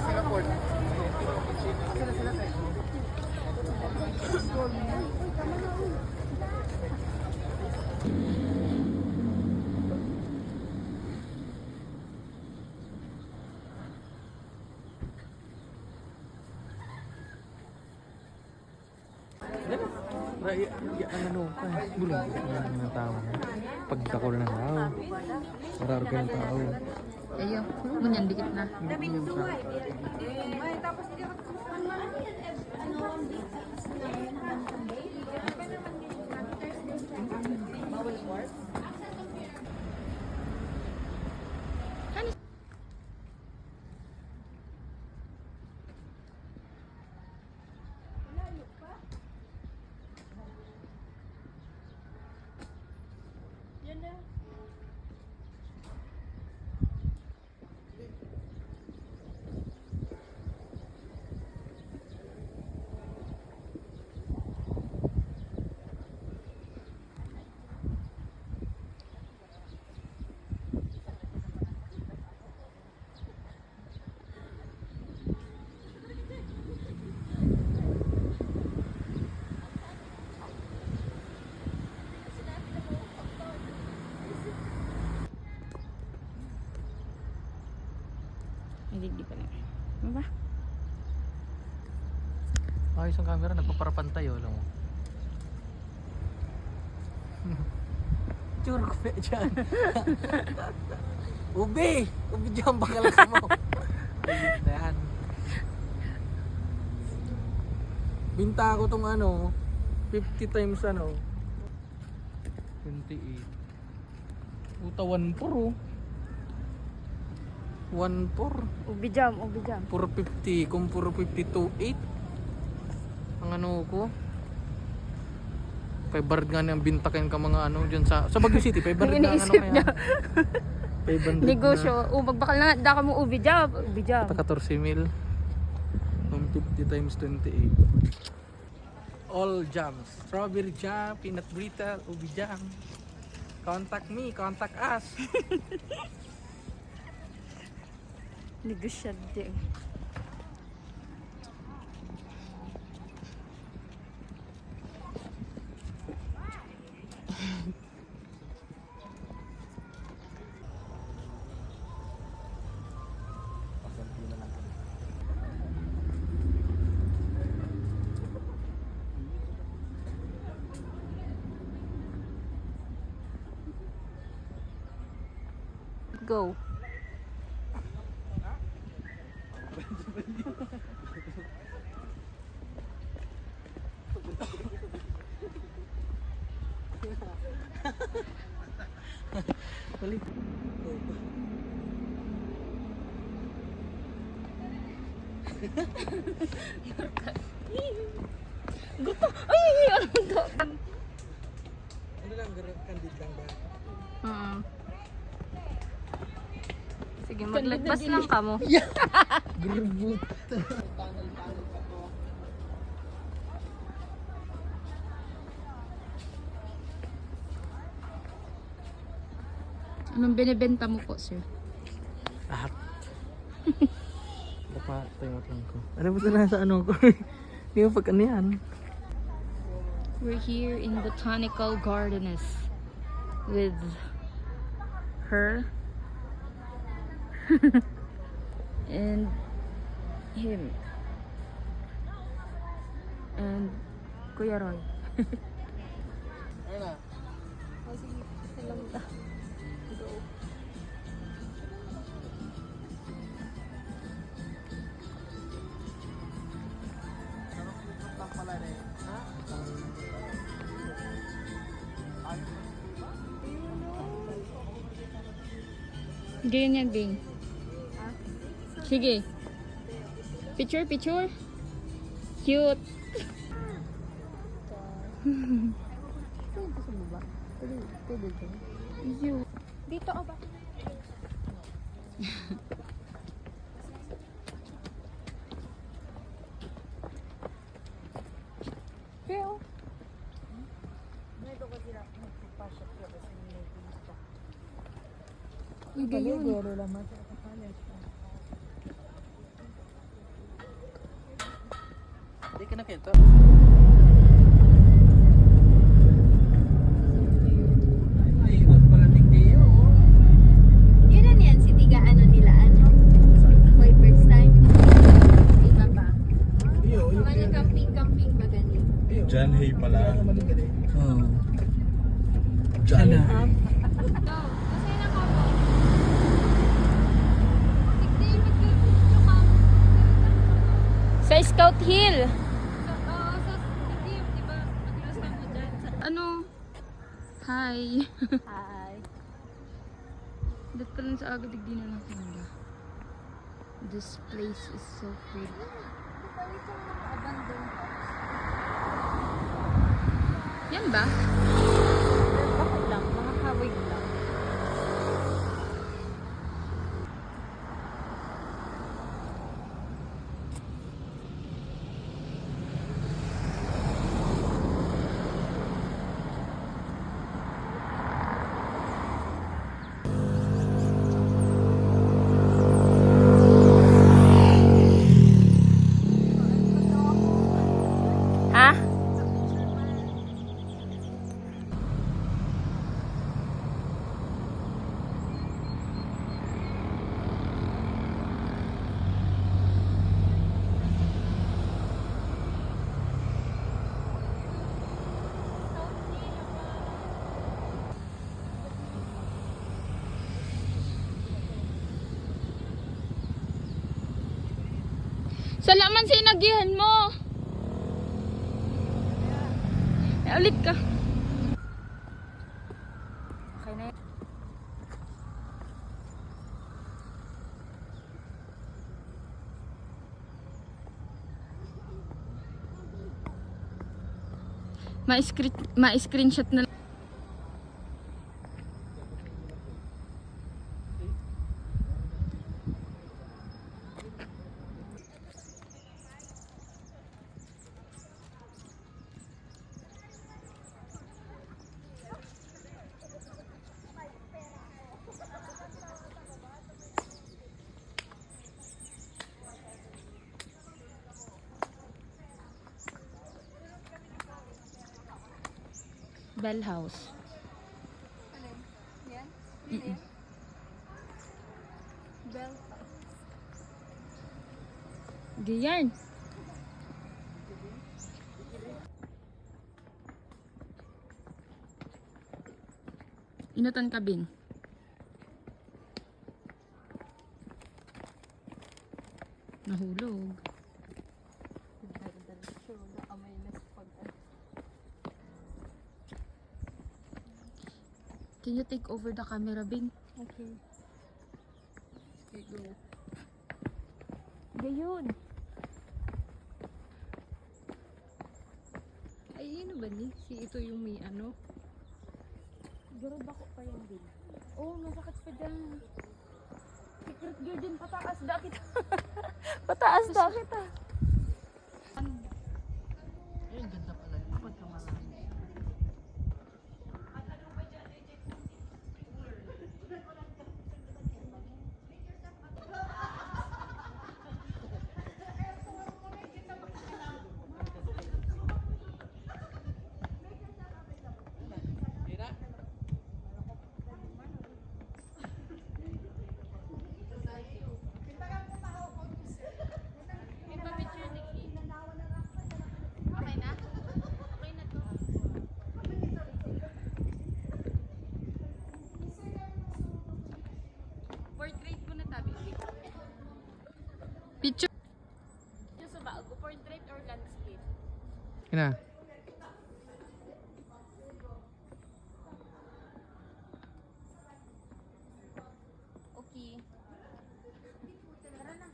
Singapore. Ang ano pa bulong ng tao pagkakol ng tao marami ng tao Ayo, munyan dikit na. Hindi pa na. Ano ba? ayos ang camera nagpaparapantay alam mo churk pe dyan ubi dyan bakalas mo yan binta ko tong ano 50 times ano 28 puta 1.4 oh 1.4 Ubi jam. 450 kung 452.8 ang ano ko 500 nga niyang bintakin ka mga ano dyan sa Baguio City 500 na ano kaya 500 Negosyo. Magbakal na da ka mo ubi jam. na 14,000 kung 50 times 28 all jams strawberry jam peanut brittle ubi jam contact me contact us Negosyante. Go. balik Gusto. Ay, ano to? ano lang candid lang ba Sige, maglagpas lang ka mo. Grubut. Anong binibenta mo po, sir? Lahat. Baka tayo lang ko. Ano ba na sa ano ko? Hindi mo pag ano yan. We're here in Botanical Gardens with her and him and Kuya Roy. Ayun na. Ganyan, Bing. Sige. Picture. Cute. Dito o ba? Pero Iba yun. Hindi ka na kento. Yun na yan, si Tiga ano nila, ano? For first time. Iba ba? Mga camping ba ganun? John Hay pala. Oo. John Ano? Hay. Go, masaya na ka mo. Sige, mag-video ka. Sa Scout Hill. Sa sige, di ba? Mag-iwas ka mo dyan. Ano? Hi. Hi. Dito pa lang sa agad, di na lang talaga. This place is so pretty. Balik yung mga abandoned house. Yan ba? Bakit lang? Mga kawig lang. Ha? Salaman sa inagihan mo. Ulit ka. Okay na. Ma-screenshot na. Bell House. Yan? Mm-mm. Bell. Ganyan. Inutan kabin. Nahulog. Can you take over the camera, Bing? Okay. Okay, go. Gayon. Ay, ano ba ni? Si ito yung may ano? Garod ako pa yan, Bing. Oh, masakit pa dyan. Secret garden, pataas da kita. Pataas da kita. Ayun, ganda pala. Kapag ka marami. Okay na? Okay na to. Portrait ko na tabi. Picture. Yung sa bago, portrait or landscape? Kina? Okay. Tara na.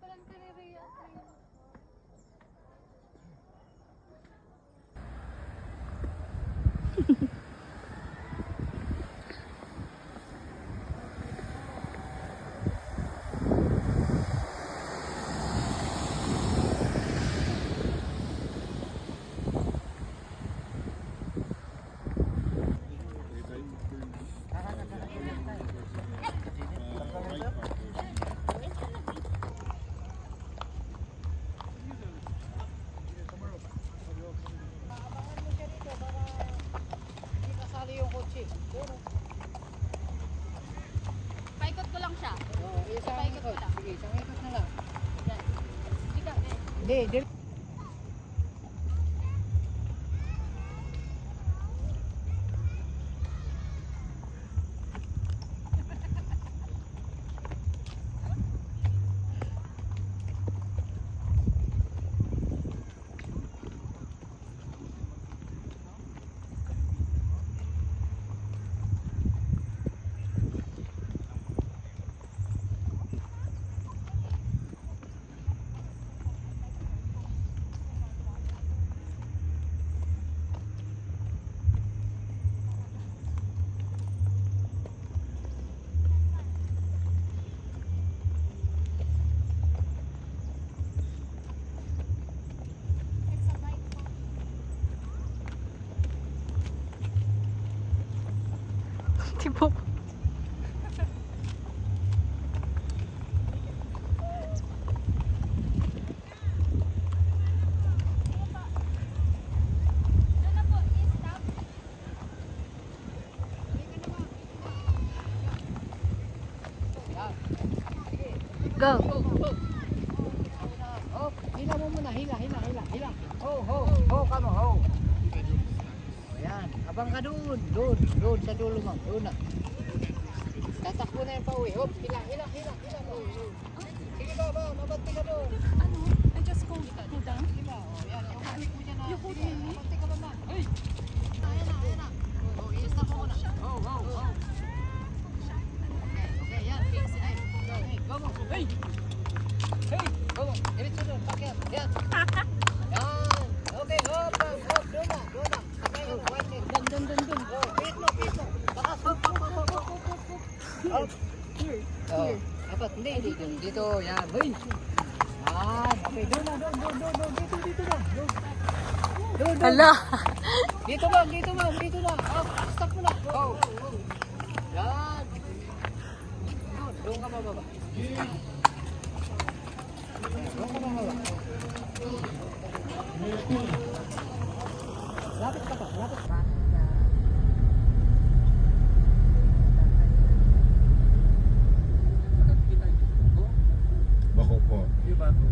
Parang kaniriya. Paikot ko lang siya. Paikot ko lang. Sige, isang ikot na lang. Yan. Ikaw, eh. Hindi. Tipo, go. Oh, hila mo muna. Hila. Ho, kamo, ho. Ayan, abang ka doon. Doon sa dulo mo. Doon na. Tatakbo na yung pauwi. Hop, hila. Oh. Sige ba, mabanti ka doon. Ano? I just go down. Sige ba, oh, yan. Yung halik mo dyan na. Sige, mabanti ka ba na? Ay! Ayan na. Oh, i-stop mo muna. Oh. Okay, yan. Fix it. Ay, go mo. Hey! Go mo. Diretso doon. Pakyat. Yan. Yan. Okay, hop. Doon na. Okay, white leg. Dun. Oh, pit mo. Takas, hop. Hop. Here. Oh, dapat hindi. Dito, yan. Hey! Yan. Okay, doon na. Dito na. Doon. Hala. Dito na. Up, stop mo na. Go. Yan. Doon ka bababa. Lapit ka pa. Bako po. Yung bago.